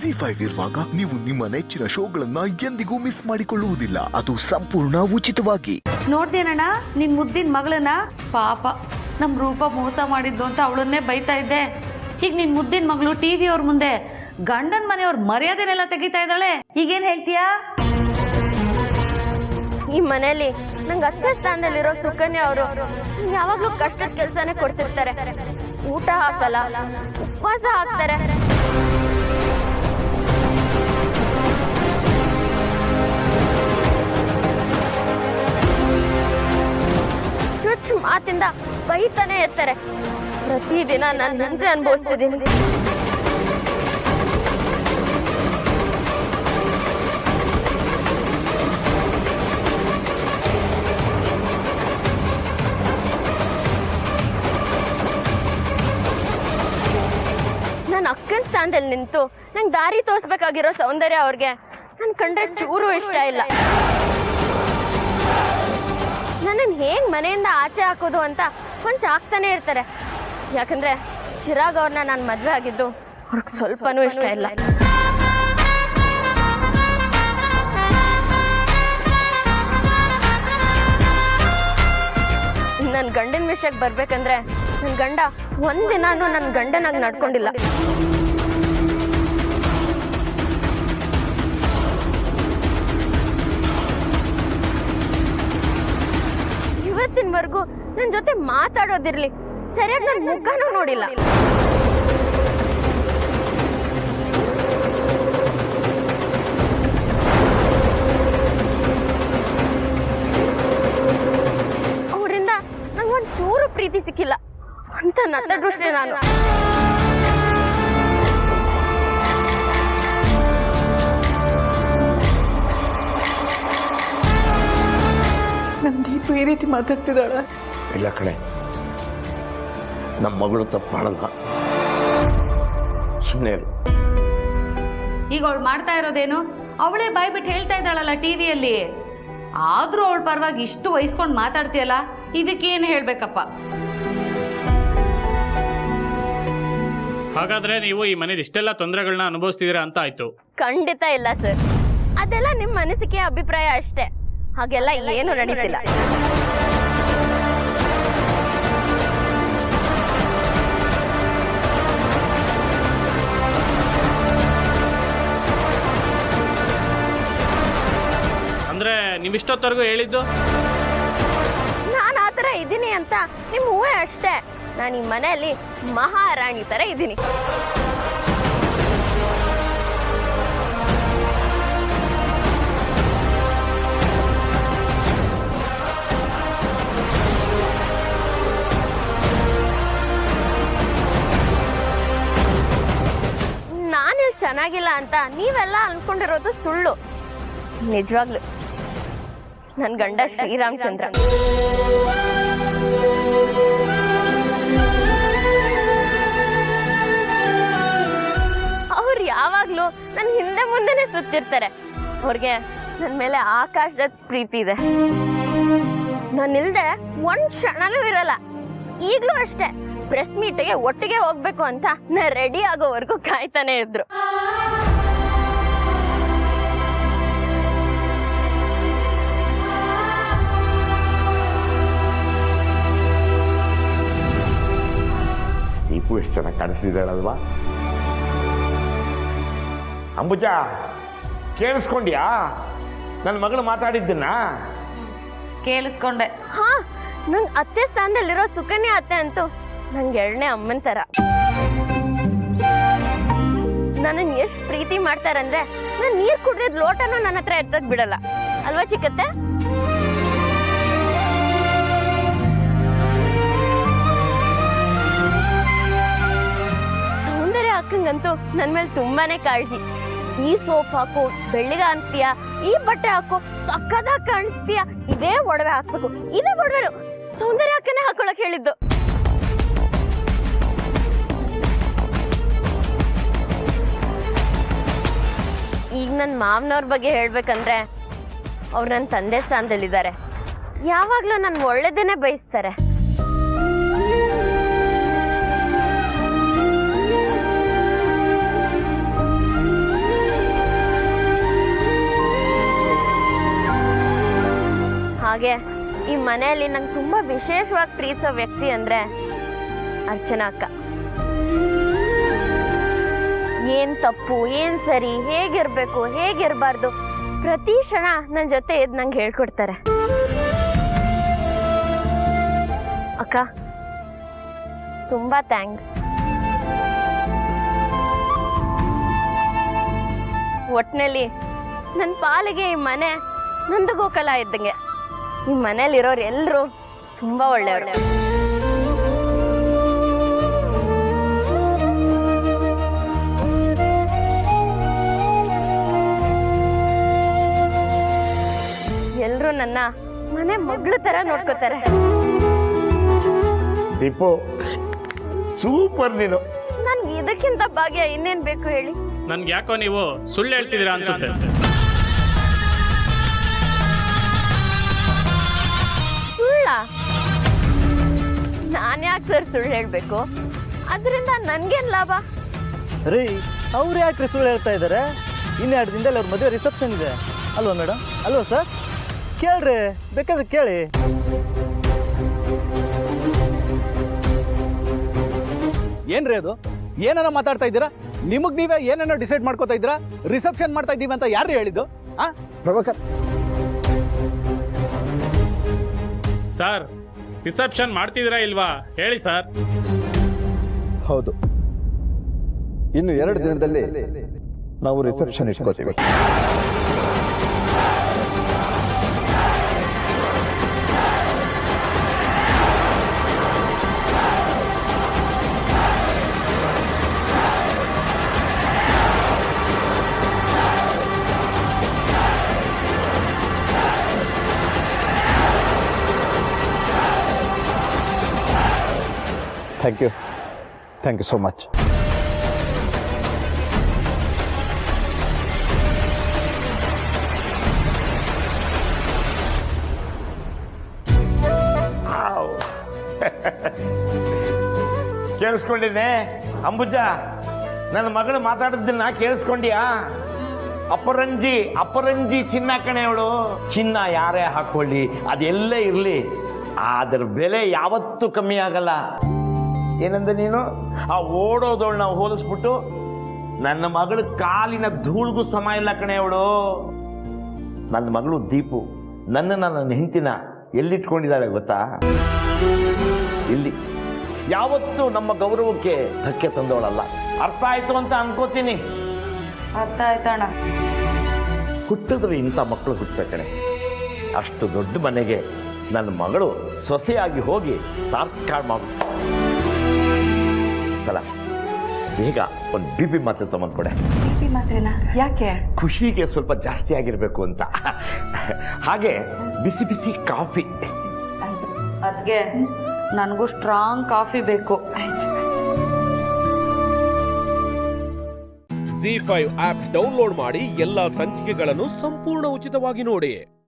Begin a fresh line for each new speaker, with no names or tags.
ZEE5 ಇರುವಾಗ ನೀವು ನಿಮ್ಮ ನೆಚ್ಚಿನ ಶೋಗಳನ್ನ ಎಂದಿಗೂ ಮಿಸ್ ಮಾಡಿಕೊಳ್ಳುವುದಿಲ್ಲ. ಅದು ಸಂಪೂರ್ಣ ಉಚಿತವಾಗಿ.
ನೋಡ್ದೇನಣ್ಣ ನಿನ್ ಮುದ್ದಿನ ಮಗಳನ್ನ? ಪಾಪ ನಮ್ ರೂಪ ಮೋಸ ಮಾಡಿದ್ದು ಅಂತ ಅವಳನ್ನೇ ಬೈತಾ ಇದ್ದೆ. ಈಗ ನಿನ್ ಮುದ್ದಿನ ಮಗಳು ಟಿವಿ ಅವ್ರ ಮುಂದೆ ಗಂಡನ್ ಮನೆಯವ್ರ ಮರ್ಯಾದೆನೆಲ್ಲ ತೆಗಿತಾ ಇದ್ದಾಳೆ. ಈಗೇನ್ ಹೇಳ್ತೀಯಾ?
ಈ ಮನೆಯಲ್ಲಿ ನಂಗೆ ಅತ್ತೆ ಸ್ಥಾನದಲ್ಲಿರೋ ಸುಕನ್ಯಾ ಅವರು ಯಾವಾಗ್ಲೂ ಕಷ್ಟದ ಕೆಲಸನೇ ಕೊಡ್ತಿರ್ತಾರೆ. ಊಟ ಹಾಕಲ್ಲ, ಉಪವಾಸ ಹಾಕ್ತಾರೆ. ಚುಚ್ಚು ಮಾತಿಂದ ಬೈತಾನೆ ಇರ್ತಾರೆ. ಪ್ರತಿದಿನ ನಾನು ಹಿಂಸೆ ಅನುಭವಿಸ್ತಿದ್ದೀನಿ. ನನ್ನ ಅಕ್ಕನ ಸ್ಥಾನದಲ್ಲಿ ನಿಂತು ನಂಗೆ ದಾರಿ ತೋರಿಸ್ಬೇಕಾಗಿರೋ ಸೌಂದರ್ಯ ಅವ್ರಿಗೆ ನನ್ ಕಂಡ್ರೆ ಚೂರು ಇಷ್ಟ ಇಲ್ಲ. ನನ್ನನ್ನು ಹೇಗ್ ಮನೆಯಿಂದ ಆಚೆ ಹಾಕೋದು ಅಂತ ಕೊಂಚ ಆಗ್ತಾನೆ ಇರ್ತಾರೆ. ಯಾಕಂದ್ರೆ ಚಿರಾಗ್ ಅವ್ರನ್ನ ನಾನು ಮದ್ವೆ ಆಗಿದ್ದು ಅವ್ರಿಗೆ ಸ್ವಲ್ಪನೂ ಇಷ್ಟ ಇಲ್ಲ. ನನ್ನ ಗಂಡನ ವಿಷಯಕ್ಕೆ ಬರ್ಬೇಕಂದ್ರೆ ನನ್ನ ಗಂಡ ಒಂದಿನಾನು ನನ್ನ ಗಂಡನಾಗಿ ನಡ್ಕೊಂಡಿಲ್ಲ. ಇವತ್ತಿನವರೆಗೂ ನನ್ನ ಜೊತೆ ಮಾತಾಡೋದಿರ್ಲಿ, ಸರಿಯಾಗಿ ನನ್ನ ಮುಖನೂ ನೋಡಿಲ್ಲ. ಅವರಿಂದ ನಂಗೊಂದು ಚೂರು ಪ್ರೀತಿ ಸಿಕ್ಕಿಲ್ಲ ಅಂತ ನತದೃಷ್ಟಿ ನಾನು.
ನಮ್ಮ ದೀಪ ಈ ರೀತಿ ಮಾತಾಡ್ತಿದ್ದಾಳ?
ಇಲ್ಲ ಕಣೆ, ನಮ್ಮ ಮಗಳು ತಪ್ಪು ಮಾಡಲ್ಲ. ಸುಮ್ಮನೆ
ಈಗ ಅವಳು ಮಾಡ್ತಾ ಇರೋದೇನು? ಅವಳೇ ಬಾಯ್ಬಿಟ್ಟು ಹೇಳ್ತಾ ಇದ್ದಾಳಲ್ಲ ಟಿವಿಯಲ್ಲಿ. ಆದ್ರೂ ಅವಳ ಪರವಾಗಿ ಇಷ್ಟು ವಹಿಸ್ಕೊಂಡು ಮಾತಾಡ್ತೀಯಲ್ಲ, ಇದಕ್ಕೇನು ಹೇಳ್ಬೇಕಪ್ಪ?
ಹಾಗಾದ್ರೆ ನೀವು ಈ ಮನೇಲಿ ಇಷ್ಟೆಲ್ಲ ತೊಂದರೆಗಳನ್ನ ಅನುಭವಿಸ್ತಿದ್ದೀರಾ ಅಂತ ಆಯ್ತು?
ಖಂಡಿತ ಇಲ್ಲ ಸರ್, ಅದೆಲ್ಲ ನಿಮ್ಮ ಅನಿಸಿಕೆ ಅಭಿಪ್ರಾಯ ಅಷ್ಟೇ. ಹಾಗೆಲ್ಲ ಏನು ನಡೀತಿಲ್ಲ.
ಅಂದ್ರೆ ನೀವಿಷ್ಟೊತ್ತವರೆಗೂ ಹೇಳಿದ್ದು
ನಾನು ಆತರ ಇದ್ದೀನಿ ಅಂತ ನಿಮ್ಮ ಊಹೆ ಅಷ್ಟೇ. ನಾನು ಈ ಮನೆಯಲ್ಲಿ ಮಹಾರಾಣಿ ತರ ಇದ್ದೀನಿ. ನಾನಿಲ್ಲಿ ಚೆನ್ನಾಗಿಲ್ಲ ಅಂತ ನೀವೆಲ್ಲ ಅನ್ಕೊಂಡಿರೋದು ಸುಳ್ಳು. ನಿಜವಾಗ್ಲು ನನ್ ಗಂಡ ಶ್ರೀರಾಮಚಂದ್ರ. ಅವ್ರು ಯಾವಾಗ್ಲೂ ನನ್ ಹಿಂದೆ ಮುಂದೆನೆ ಸುತ್ತಿರ್ತಾರೆ. ಅವ್ರಿಗೆ ನನ್ ಮೇಲೆ ಆಕಾಶದ ಪ್ರೀತಿ ಇದೆ. ನಾನಿಲ್ದೆ ಒಂದ್ ಕ್ಷಣನೂ ಇರಲ್ಲ. ಈಗ್ಲೂ ಅಷ್ಟೇ, ಪ್ರೆಸ್ ಮೀಟ್ಗೆ ಒಟ್ಟಿಗೆ ಹೋಗ್ಬೇಕು ಅಂತ ನಾ ರೆಡಿ ಆಗೋವರೆಗೂ ಕಾಯ್ತಾನೆ ಇದ್ರು.
ದೀಪು ಎಷ್ಟು ಚೆನ್ನಾಗಿ ಕಾಣಿಸ್ತಿದ್ದಾಳಲ್ವಾ? ಅಂಬುಜ, ಕೇಳಿಸ್ಕೊಂಡ್ಯಾ ನನ್ನ ಮಗಳು ಮಾತಾಡಿದ್ದನ್ನ?
ಕೇಳಿಸ್ಕೊಂಡೆ.
ಹಾ, ನಂಗ್ ಅತ್ತೆ ಸ್ಥಾನದಲ್ಲಿರೋ ಸುಕನ್ಯಾ ಅತ್ತೆ ಅಂತೂ ನಂಗೆ ಎರಡನೇ ಅಮ್ಮನ ತರ. ನನ್ನನ್ನು ಎಷ್ಟು ಪ್ರೀತಿ ಮಾಡ್ತಾರಂದ್ರೆ ನಾನು ನೀರ್ ಕುಡ್ದಿದ್ ಲೋಟನೂ ನನ್ನ ಹತ್ರ ಎತ್ತಕ್ ಬಿಡಲ್ಲ ಅಲ್ವಾ ಚಿಕ್ಕತ್ತೆ? ಸೌಂದರ್ಯ ಅಕ್ಕಂಗಂತೂ ನನ್ ಮೇಲೆ ತುಂಬಾನೇ ಕಾಳಜಿ. ಈ ಸೋಪ್ ಹಾಕು, ಬೆಳ್ಳಿಗೆ ಅಂತೀಯ, ಈ ಬಟ್ಟೆ ಹಾಕು, ಸಕ್ಕದಾಗಿ ಕಾಣಿಸ್ತೀಯ, ಇದೇ ಒಡವೆ ಹಾಕ್ಬೇಕು, ಇದೇ ಒಡವೆ ಸೌಂದರ್ಯ ಅಕ್ಕನೇ ಹಾಕೊಳಕ್ ಹೇಳಿದ್ದು. ಈಗ ನನ್ನ ಮಾವನವ್ರ ಬಗ್ಗೆ ಹೇಳ್ಬೇಕಂದ್ರೆ ಅವ್ರು ನನ್ನ ತಂದೆ ಸ್ಥಾನದಲ್ಲಿದ್ದಾರೆ. ಯಾವಾಗ್ಲೂ ನನ್ ಒಳ್ಳೇದನ್ನೇ ಬಯಸ್ತಾರೆ. ಹಾಗೆ ಈ ಮನೆಯಲ್ಲಿ ನಂಗೆ ತುಂಬಾ ವಿಶೇಷವಾಗಿ ಪ್ರೀತಿಸೋ ವ್ಯಕ್ತಿ ಅಂದ್ರೆ ಅರ್ಚನಾ ಅಕ್ಕ. ಏನ್ ತಪ್ಪು ಏನ್ ಸರಿ, ಹೇಗಿರ್ಬೇಕು ಹೇಗಿರ್ಬಾರ್ದು ಪ್ರತಿ ಕ್ಷಣ ನನ್ನ ಜೊತೆ ಇದ್ ನಂಗೆ ಹೇಳ್ಕೊಡ್ತಾರೆ. ಅಕ್ಕ ತುಂಬಾ ಥ್ಯಾಂಕ್ಸ್. ಒಟ್ನಲ್ಲಿ ನನ್ನ ಪಾಲಿಗೆ ಈ ಮನೆ ನಂದು ಗೋಕಲ ಇದ್ದಂಗೆ. ಈ ಮನೇಲಿರೋರು ಎಲ್ಲರೂ ತುಂಬಾ ಒಳ್ಳೆಯವರು. ಎಲ್ರೂ ನನ್ನ ಮನೆ ಮಗಳು ತರ ನೋಡ್ಕೋತಾರೆ.
ದೀಪು ಸೂಪರ್ ನೀನು.
ನನ್ಗೆ ಇದಕ್ಕಿಂತ ಭಾಗ್ಯ ಇನ್ನೇನ್ ಬೇಕು ಹೇಳಿ?
ನನ್ಗೆ ಯಾಕೋ ನೀವು ಸುಳ್ಳು ಹೇಳ್ತಿದ್ದೀರಾ ಅನ್ಸುತ್ತೆ.
ಸುಳ್ಳ? ನಾನ್ ಯಾಕೆ ಸರ್ ಸುಳ್ಳು ಹೇಳ್ಬೇಕು? ಅದರಿಂದ ನನ್ಗೇನ್ ಲಾಭ?
ರೀ ಅವ್ರು ಯಾಕೆ ಸುಳ್ಳು ಹೇಳ್ತಾ ಇದ್ದಾರೆ? 2 ದಿನದಲ್ಲಿ ಅವ್ರ ಮದುವೆ ರಿಸೆಪ್ಷನ್ ಇದೆ ಅಲ್ವಾ ಮೇಡಮ್? ಅಲ್ವಾ ಸರ್? ಕೇಳ್ರಿ, ಬೇಕಾದ್ರೆ ಕೇಳಿ. ಏನ್ರಿ ಅದು? ಏನಾರ ಮಾತಾಡ್ತಾ ಇದ್ದೀರಾ? ನಿಮಗ್ ನೀವೇ ಏನೇನೋ ಡಿಸೈಡ್ ಮಾಡ್ಕೋತಾ ಇದ್ದೀರಾ? ರಿಸೆಪ್ಷನ್ ಮಾಡ್ತಾ ಇದ್ದೀವಿ ಅಂತ ಯಾರು ಹೇಳಿದ್ದು? ಪ್ರಭಾಕರ್
ಸರ್, ರಿಸೆಪ್ಷನ್ ಮಾಡ್ತಿದ್ದೀರಾ ಇಲ್ವಾ ಹೇಳಿ ಸರ್.
ಹೌದು, ಇನ್ನು 2 ದಿನದಲ್ಲಿ ನಾವು ರಿಸೆಪ್ಷನ್ ಇಟ್ಕೋತೀವಿ. Thank you so much.
ಕೇಳಿಸ್ಕೊಂಡಿದ್ದೆ ಅಂಬುಜ, ನನ್ನ ಮಗಳು ಮಾತಾಡಿದ್ದನ್ನ ಕೇಳಿಸ್ಕೊಂಡ್ಯಾ? ಅಪರಂಜಿ ಚಿನ್ನ ಕಣೆ ಅವಳು. ಚಿನ್ನ ಯಾರೇ ಹಾಕೊಳ್ಳಿ, ಅದೆಲ್ಲೇ ಇರ್ಲಿ, ಅದ್ರ ಬೆಲೆ ಯಾವತ್ತೂ ಕಮ್ಮಿ ಆಗಲ್ಲ. ಏನಂದ್ರೆ ನೀನು ಆ ಓಡೋದವಳನ್ನ ಹೋಲಿಸ್ಬಿಟ್ಟು ನನ್ನ ಮಗಳ ಕಾಲಿನ ಧೂಳಿಗೂ ಸಮ ಇಲ್ಲ ಕಣೆ ಅವಳು. ನನ್ನ ಮಗಳು ದೀಪು ನನ್ನ ಹೆಂಡತಿನ ಎಲ್ಲಿಟ್ಕೊಂಡಿದ್ದಾಳೆ ಗೊತ್ತಾ? ಇಲ್ಲಿ. ಯಾವತ್ತೂ ನಮ್ಮ ಗೌರವಕ್ಕೆ ಧಕ್ಕೆ ತಂದವಳಲ್ಲ. ಅರ್ಥ ಆಯ್ತು ಅಂತ ಅನ್ಕೋತೀನಿ.
ಅರ್ಥ ಆಯ್ತಣ್ಣ.
ಹುಟ್ಟಿದ್ರೆ ಇಂಥ ಮಕ್ಕಳು ಹುಟ್ಟಬೇಕಣೆ. ಅಷ್ಟು ದೊಡ್ಡ ಮನೆಗೆ ನನ್ನ ಮಗಳು ಸೊಸೆಯಾಗಿ ಹೋಗಿ ಸಾರ್ಸ್ಕಾಡ್ ಮಾಡು. ಬೇಗ ಒಂದು BP ಮಾತ್ರೆ ತಗೊಂಡ್ಕೊಡೆ.
ಯಾಕೆ?
ಖುಷಿಗೆ ಸ್ವಲ್ಪ ಜಾಸ್ತಿ ಆಗಿರ್ಬೇಕು ಅಂತ. ಹಾಗೆ ಬಿಸಿ ಬಿಸಿ ಕಾಫಿ.
ಅದಕ್ಕೆ ನನಗೂ ಸ್ಟ್ರಾಂಗ್ ಕಾಫಿ ಬೇಕು.
ZEE5 ಆಪ್ ಡೌನ್ಲೋಡ್ ಮಾಡಿ ಎಲ್ಲಾ ಸಂಚಿಕೆಗಳನ್ನು ಸಂಪೂರ್ಣ ಉಚಿತವಾಗಿ ನೋಡಿ.